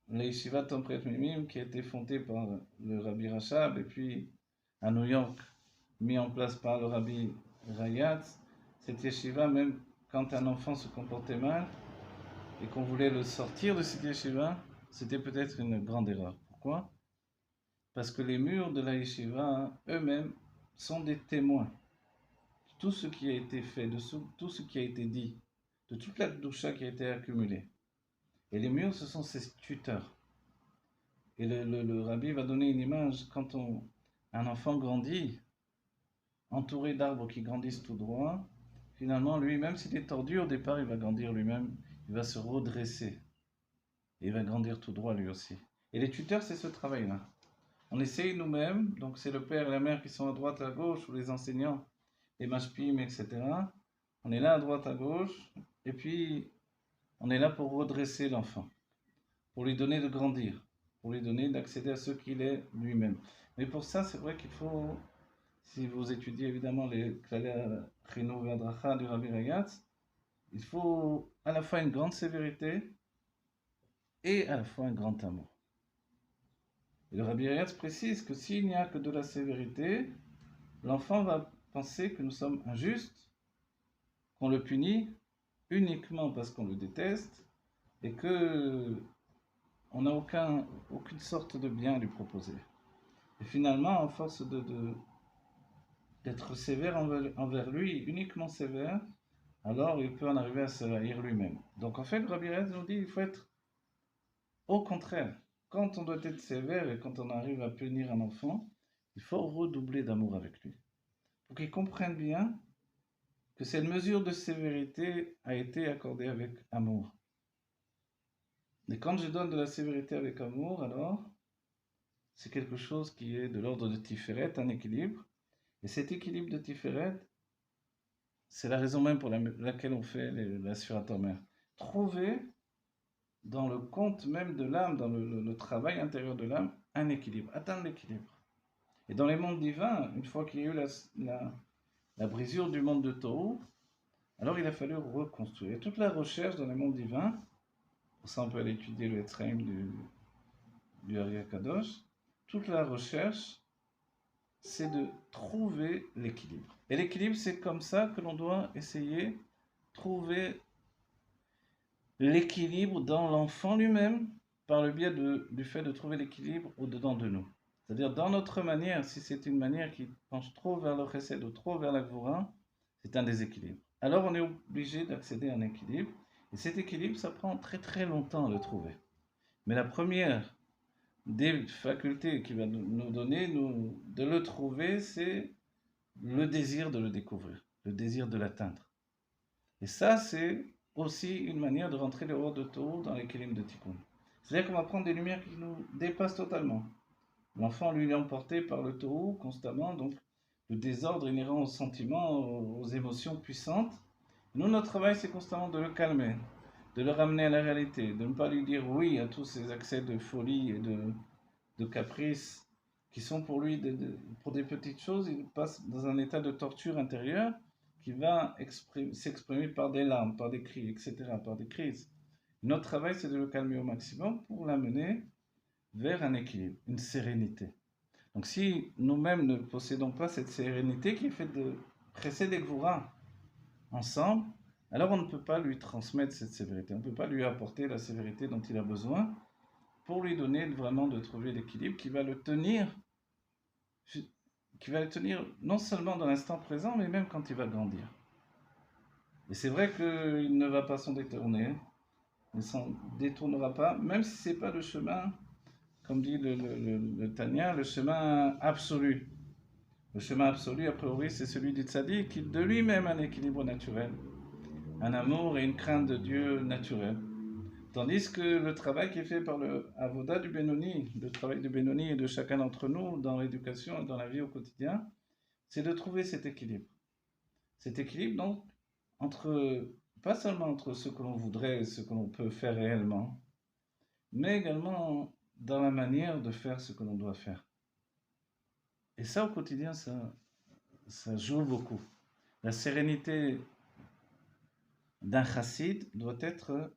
la yeshiva Tomret Mimim qui a été fondée par le Rabbi Rachab et puis à New York mis en place par le Rabbi Rayatz. Cette yeshiva, même quand un enfant se comportait mal et qu'on voulait le sortir de cette yeshiva, c'était peut-être une grande erreur. Pourquoi? Parce que les murs de la yeshiva eux-mêmes sont des témoins de tout ce qui a été fait, de tout ce qui a été dit, de toute la doucha qui a été accumulée. Et les murs, ce sont ses tuteurs. Et le rabbi va donner une image quand un enfant grandit, entouré d'arbres qui grandissent tout droit. Finalement, lui, même s'il est tordu au départ, il va grandir lui-même, il va se redresser. Et il va grandir tout droit lui aussi. Et les tuteurs, c'est ce travail-là. On essaye nous-mêmes, donc c'est le père et la mère qui sont à droite, à gauche, ou les enseignants, les mashpim, etc. On est là à droite, à gauche, et puis on est là pour redresser l'enfant, pour lui donner de grandir, pour lui donner d'accéder à ce qu'il est lui-même. Mais pour ça, c'est vrai qu'il faut, si vous étudiez évidemment les Klalei Chinuch V'Hadracha du Rabbi Ragaz, il faut à la fois une grande sévérité et à la fois un grand amour. Et le Rabbi Ragaz précise que s'il n'y a que de la sévérité, l'enfant va penser que nous sommes injustes, qu'on le punit uniquement parce qu'on le déteste et que on n'a aucune sorte de bien à lui proposer. Et finalement, à force d'être sévère envers lui, uniquement sévère, alors il peut en arriver à se haïr lui-même. Donc en fait, Rabbi Rez nous dit qu'il faut être au contraire. Quand on doit être sévère et quand on arrive à punir un enfant, il faut redoubler d'amour avec lui. Pour qu'il comprenne bien que cette mesure de sévérité a été accordée avec amour. Et quand je donne de la sévérité avec amour, alors c'est quelque chose qui est de l'ordre de Tiferet, un équilibre. Et cet équilibre de Tiferet, c'est la raison même pour laquelle on fait la Sfirat Omer. Trouver dans le compte même de l'âme, dans le travail intérieur de l'âme, un équilibre, atteindre l'équilibre. Et dans les mondes divins, une fois qu'il y a eu la brisure du monde de Tohu, alors il a fallu reconstruire. Et toute la recherche dans les mondes divins, pour ça on peut aller étudier le Etzraim du Ari Kadosh, toute la recherche, c'est de trouver l'équilibre. Et l'équilibre, c'est comme ça que l'on doit essayer de trouver l'équilibre dans l'enfant lui-même par le biais du fait de trouver l'équilibre au-dedans de nous. C'est-à-dire dans notre manière, si c'est une manière qui penche trop vers le chesed ou trop vers la gvura, c'est un déséquilibre. Alors on est obligé d'accéder à un équilibre. Et cet équilibre, ça prend très très longtemps à le trouver. Mais la première des facultés qui va nous donner de le trouver, c'est le désir de le découvrir, le désir de l'atteindre. Et ça, c'est aussi une manière de rentrer le haut de Tohu dans l'équilibre de Tikkun. C'est-à-dire qu'on va prendre des lumières qui nous dépassent totalement. L'enfant, lui, est emporté par le Tohu constamment, donc le désordre inhérent aux sentiments, aux émotions puissantes. Nous, notre travail, c'est constamment de le calmer, de le ramener à la réalité, de ne pas lui dire oui à tous ces accès de folie et de caprice qui sont pour lui, pour des petites choses, il passe dans un état de torture intérieure qui va s'exprimer par des larmes, par des cris, etc., par des crises. Notre travail, c'est de le calmer au maximum pour l'amener vers un équilibre, une sérénité. Donc si nous-mêmes ne possédons pas cette sérénité qui est faite de Chesed et Gvura ensemble, alors on ne peut pas lui transmettre cette sévérité, on ne peut pas lui apporter la sévérité dont il a besoin pour lui donner vraiment de trouver l'équilibre qui va le tenir non seulement dans l'instant présent, mais même quand il va grandir. Et c'est vrai qu'il ne va pas s'en détourner, il ne s'en détournera pas, même si ce n'est pas le chemin, comme dit le Tanya, le chemin absolu. Le chemin absolu, a priori, c'est celui du tzaddik, qui de lui-même a un équilibre naturel, un amour et une crainte de Dieu naturel. Tandis que le travail qui est fait par le avoda du Benoni, le travail du Benoni et de chacun d'entre nous dans l'éducation et dans la vie au quotidien, c'est de trouver cet équilibre. Cet équilibre, donc, pas seulement entre ce que l'on voudrait et ce que l'on peut faire réellement, mais également dans la manière de faire ce que l'on doit faire. Et ça, au quotidien, ça joue beaucoup. La sérénité d'un chassid doit être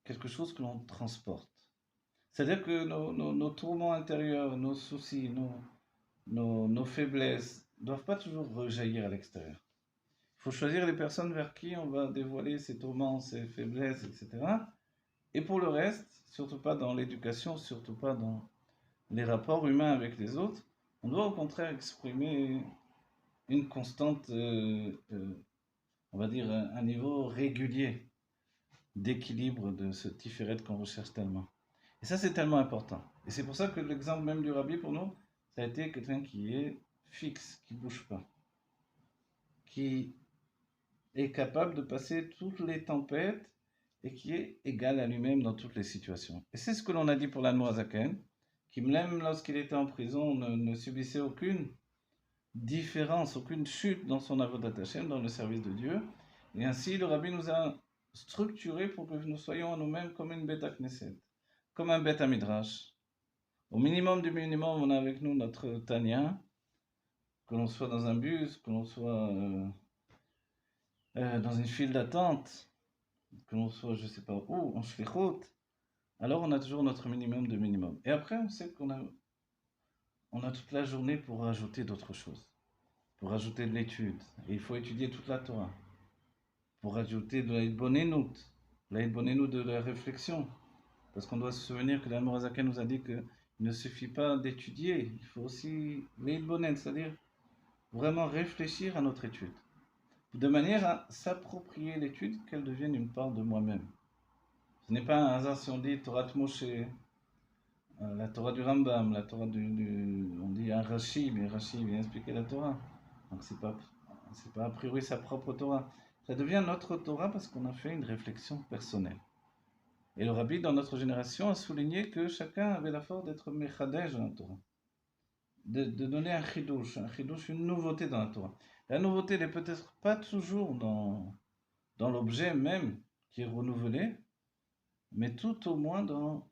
quelque chose que l'on transporte. C'est-à-dire que nos tourments intérieurs, nos soucis, nos faiblesses ne doivent pas toujours rejaillir à l'extérieur. Il faut choisir les personnes vers qui on va dévoiler ses tourments, ses faiblesses, etc. Et pour le reste, surtout pas dans l'éducation, surtout pas dans les rapports humains avec les autres, on doit au contraire exprimer une constante, on va dire, un niveau régulier d'équilibre de ce tiferet qu'on recherche tellement. Et ça, c'est tellement important. Et c'est pour ça que l'exemple même du rabbi pour nous, ça a été quelqu'un qui est fixe, qui ne bouge pas, qui est capable de passer toutes les tempêtes et qui est égal à lui-même dans toutes les situations. Et c'est ce que l'on a dit pour l'Anmoazaken, qui même lorsqu'il était en prison ne subissait aucune différence, aucune chute dans son avodat Hashem, dans le service de Dieu. Et ainsi, le rabbi nous a structuré pour que nous soyons à nous-mêmes comme une bêta Knesset, comme un bêta Midrash. Au minimum du minimum, on a avec nous notre Tanya, que l'on soit dans un bus, que l'on soit dans une file d'attente, que l'on soit, je ne sais pas où, en shlichut, alors on a toujours notre minimum de minimum. Et après, on sait on a toute la journée pour rajouter d'autres choses, pour rajouter de l'étude. Et il faut étudier toute la Torah, pour rajouter de la de la réflexion. Parce qu'on doit se souvenir que l'Almorazaken nous a dit qu'il ne suffit pas d'étudier, il faut aussi l'Eidbonen, c'est-à-dire vraiment réfléchir à notre étude, de manière à s'approprier l'étude, qu'elle devienne une part de moi-même. Ce n'est pas un hasard si on dit Torah Moshe, la Torah du Rambam, la Torah on dit un Rashi, mais Rashi vient expliquer la Torah. Donc c'est pas a priori sa propre Torah. Ça devient notre Torah parce qu'on a fait une réflexion personnelle. Et le Rabbi, dans notre génération, a souligné que chacun avait la force d'être Mechadej dans la Torah. De donner un chidouche, une nouveauté dans la Torah. La nouveauté n'est peut-être pas toujours dans l'objet même qui est renouvelé, mais tout au moins dans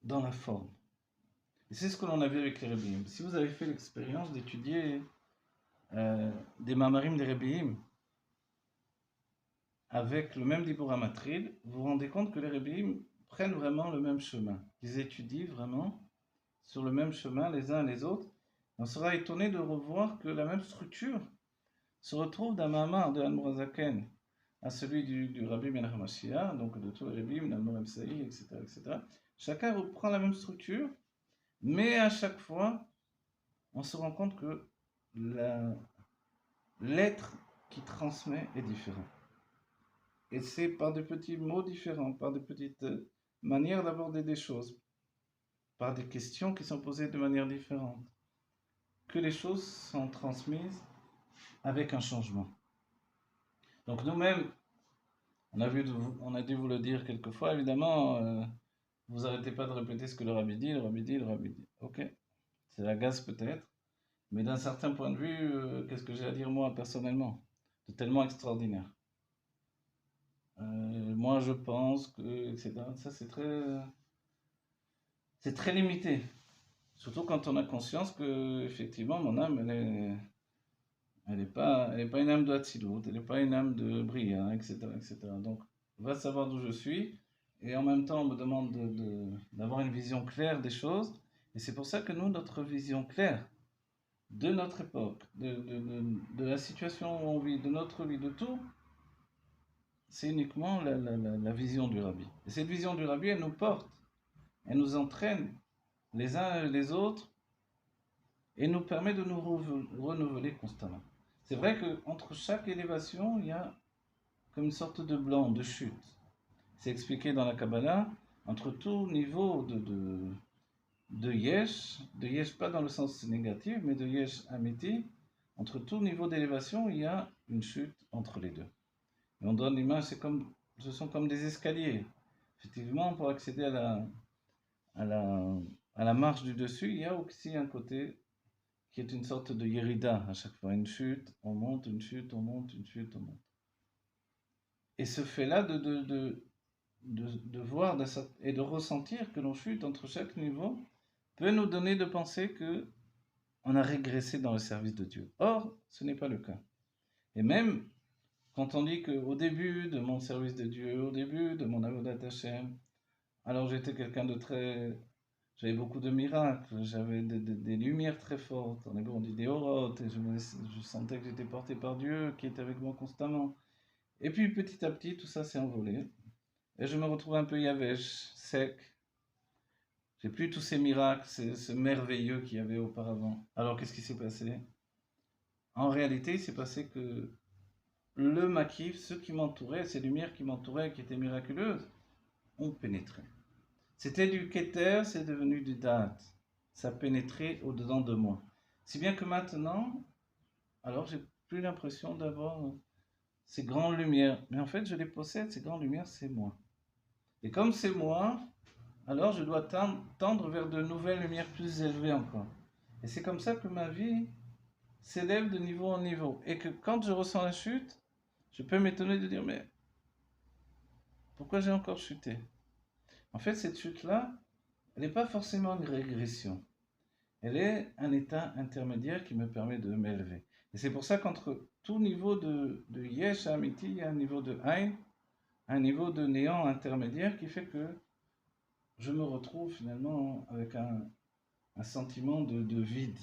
la forme. Et c'est ce que l'on a vu avec les Rebbeim. Si vous avez fait l'expérience d'étudier des Mamarim des Rebbeim avec le même Dibur Matril, vous vous rendez compte que les Rebbeim prennent vraiment le même chemin. Ils étudient vraiment sur le même chemin les uns les autres. On sera étonné de revoir que la même structure se retrouve d'un Mamar de Al-Murazaken à celui du Rabbi Menachem Mashiach, donc de tous les Rebbeim, d'Al-Morem Saï, etc., etc. Chacun reprend la même structure, mais à chaque fois, on se rend compte que l'être qui transmet est différent. Et c'est par des petits mots différents, par des petites manières d'aborder des choses, par des questions qui sont posées de manière différente, que les choses sont transmises avec un changement. Donc nous-mêmes, on a dû vous le dire quelquefois, évidemment, vous n'arrêtez pas de répéter ce que le rabbi dit, le rabbi dit, le rabbi dit. Ok, c'est la gaze peut-être, mais d'un certain point de vue, qu'est-ce que j'ai à dire moi personnellement, de tellement extraordinaire. Moi je pense que, etc. Ça c'est très limité. Surtout quand on a conscience que, effectivement, mon âme, elle est pas une âme de Hatzilut, elle n'est pas une âme de Bria, etc., etc. Donc, va savoir d'où je suis, et en même temps, on me demande d'avoir une vision claire des choses, et c'est pour ça que nous, notre vision claire de notre époque, de la situation où on vit, de notre vie, de tout, c'est uniquement la vision du Rabbi. Et cette vision du Rabbi, elle nous porte, elle nous entraîne les uns et les autres, et nous permet de nous renouveler constamment. C'est vrai qu'entre chaque élévation, il y a comme une sorte de blanc, de chute. C'est expliqué dans la Kabbalah, entre tout niveau de yesh pas dans le sens négatif, mais de yesh amiti, entre tout niveau d'élévation, il y a une chute entre les deux. Et on donne l'image, ce sont comme des escaliers. Effectivement, pour accéder à la marche du dessus, il y a aussi un côté qui est une sorte de yerida à chaque fois, une chute, on monte, une chute, on monte, une chute, on monte. Et ce fait-là de voir et de ressentir que l'on chute entre chaque niveau peut nous donner de penser que on a régressé dans le service de Dieu. Or, ce n'est pas le cas. Et même quand on dit qu'au début de mon service de Dieu, au début de mon avodat Hashem, Alors j'étais quelqu'un de très... J'avais beaucoup de miracles, j'avais des lumières très fortes. En hébreu on dit des orotes, et je sentais que j'étais porté par Dieu, qui était avec moi constamment. Et puis petit à petit, tout ça s'est envolé. Et je me retrouve un peu yavèche, sec. J'ai plus tous ces miracles, ce merveilleux qu'il y avait auparavant. Alors qu'est-ce qui s'est passé? En réalité, il s'est passé que le maquis, ceux qui m'entouraient, ces lumières qui m'entouraient, qui étaient miraculeuses, ont pénétré. C'était du Keter, c'est devenu du Da'at. Ça pénétrait au-dedans de moi. Si bien que maintenant, alors j'ai plus l'impression d'avoir ces grandes lumières. Mais en fait, je les possède, ces grandes lumières, c'est moi. Et comme c'est moi, alors je dois tendre vers de nouvelles lumières plus élevées encore. Et c'est comme ça que ma vie s'élève de niveau en niveau. Et que quand je ressens la chute, je peux m'étonner de dire, mais pourquoi j'ai encore chuté? En fait, cette chute-là, elle n'est pas forcément une régression. Elle est un état intermédiaire qui me permet de m'élever. Et c'est pour ça qu'entre tout niveau de Yesh à Amiti, il y a un niveau de Ein, un niveau de néant intermédiaire qui fait que je me retrouve finalement avec un sentiment de vide.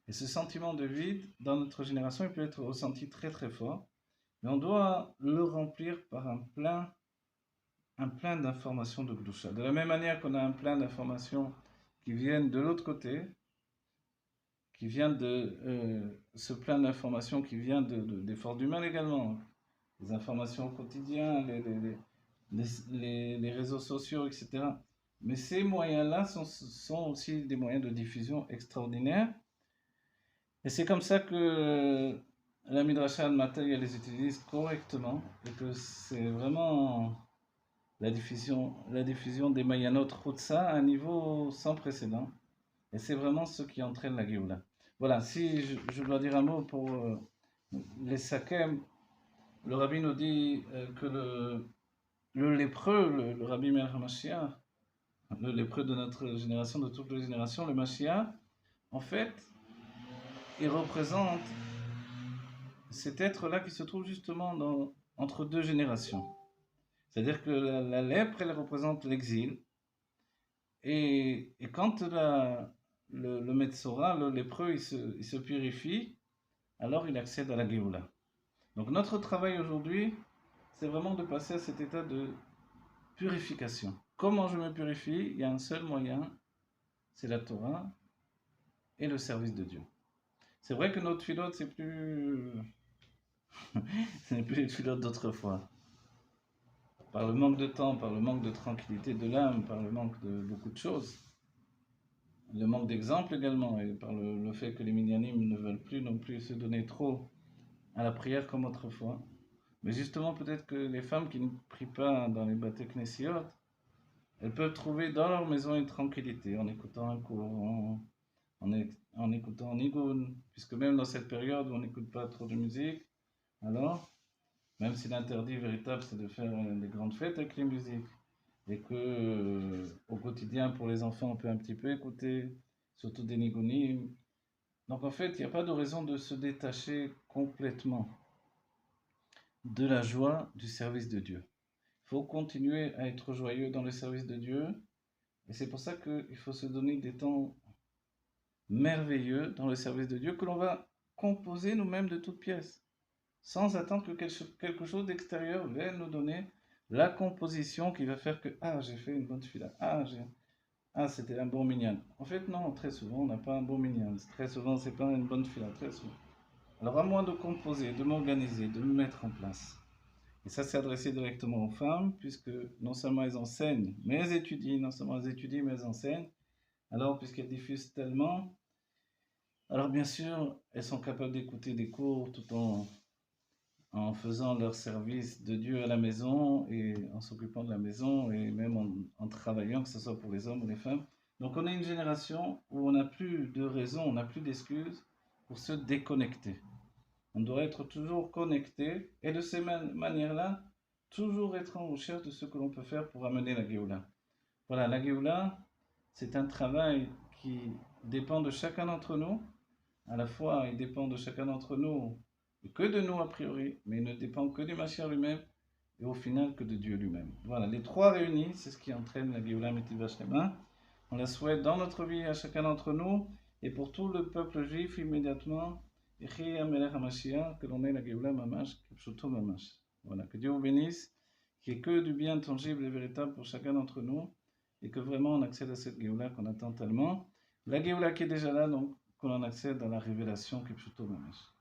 Et ce sentiment de vide, dans notre génération, il peut être ressenti très très fort, mais on doit le remplir par un plein d'informations de Gdusha. De la même manière qu'on a un plein d'informations qui viennent de l'autre côté, qui vient de ce plein d'informations qui vient d'efforts humains également, les informations au quotidien, les réseaux sociaux, etc. Mais ces moyens-là sont aussi des moyens de diffusion extraordinaires. Et c'est comme ça que la Midrasha Al-Matay les utilise correctement et que c'est vraiment la diffusion des Mayanot Chutza à un niveau sans précédent. Et c'est vraiment ce qui entraîne la Géoula. Voilà, si je dois dire un mot pour les Sakem, le rabbi nous dit que le lépreux, le rabbi Meir HaMashiach, le lépreux de notre génération, de toutes les générations, le Mashiach, en fait, il représente cet être-là qui se trouve justement entre deux générations. C'est-à-dire que la lèpre, elle représente l'exil. Et quand le Metzora, le lépreux, il se purifie, alors il accède à la Géoula. Donc notre travail aujourd'hui, c'est vraiment de passer à cet état de purification. Comment je me purifie? Il y a un seul moyen, c'est la Torah et le service de Dieu. C'est vrai que notre filote, c'est plus... ce n'est plus les filotes d'autrefois. Par le manque de temps, par le manque de tranquillité de l'âme, par le manque de beaucoup de choses. Le manque d'exemples également, et par le fait que les minyanim ne veulent plus non plus se donner trop à la prière comme autrefois. Mais justement, peut-être que les femmes qui ne prient pas dans les Bate Knessiot, elles peuvent trouver dans leur maison une tranquillité en écoutant un cours, en écoutant Nigun, puisque même dans cette période où on n'écoute pas trop de musique, alors, même si l'interdit véritable c'est de faire des grandes fêtes avec les musiques, et que au quotidien pour les enfants on peut un petit peu écouter, surtout des Nigunim. Donc en fait, il n'y a pas de raison de se détacher complètement de la joie du service de Dieu. Il faut continuer à être joyeux dans le service de Dieu, et c'est pour ça qu'il faut se donner des temps merveilleux dans le service de Dieu que l'on va composer nous-mêmes de toutes pièces, sans attendre que quelque chose d'extérieur vienne nous donner la composition qui va faire que j'ai fait une bonne fila, c'était un bon minyan. En fait, non, très souvent, on n'a pas un bon minyan. Très souvent, c'est pas une bonne fila, très souvent. Alors, à moins de composer, de m'organiser, de me mettre en place. Et ça, c'est adressé directement aux femmes, puisque non seulement elles enseignent, mais elles étudient. Non seulement elles étudient, mais elles enseignent. Alors, puisqu'elles diffusent tellement, alors bien sûr, elles sont capables d'écouter des cours tout en faisant leur service de Dieu à la maison et en s'occupant de la maison et même en travaillant, que ce soit pour les hommes ou les femmes. Donc on est une génération où on n'a plus de raison, on n'a plus d'excuses pour se déconnecter. On doit être toujours connecté et de ces manières-là, toujours être en recherche de ce que l'on peut faire pour amener la Géoula. Voilà, la Géoula, c'est un travail qui dépend de chacun d'entre nous. À la fois, il dépend de chacun d'entre nous, et que de nous a priori, mais il ne dépend que du Mashiach lui-même. et au final que de Dieu lui-même. Voilà, les trois réunis, c'est ce qui entraîne la Géoula Mitiva Shlema. On la souhaite dans notre vie à chacun d'entre nous et pour tout le peuple juif immédiatement. Que l'on ait la Géoula Mamash, Kipshuto Mamash. Voilà, que Dieu vous bénisse, qu'il n'y ait que du bien tangible et véritable pour chacun d'entre nous et que vraiment on accède à cette Géoula qu'on attend tellement. La Géoula qui est déjà là, donc qu'on en accède à la révélation Kipshuto Mamash.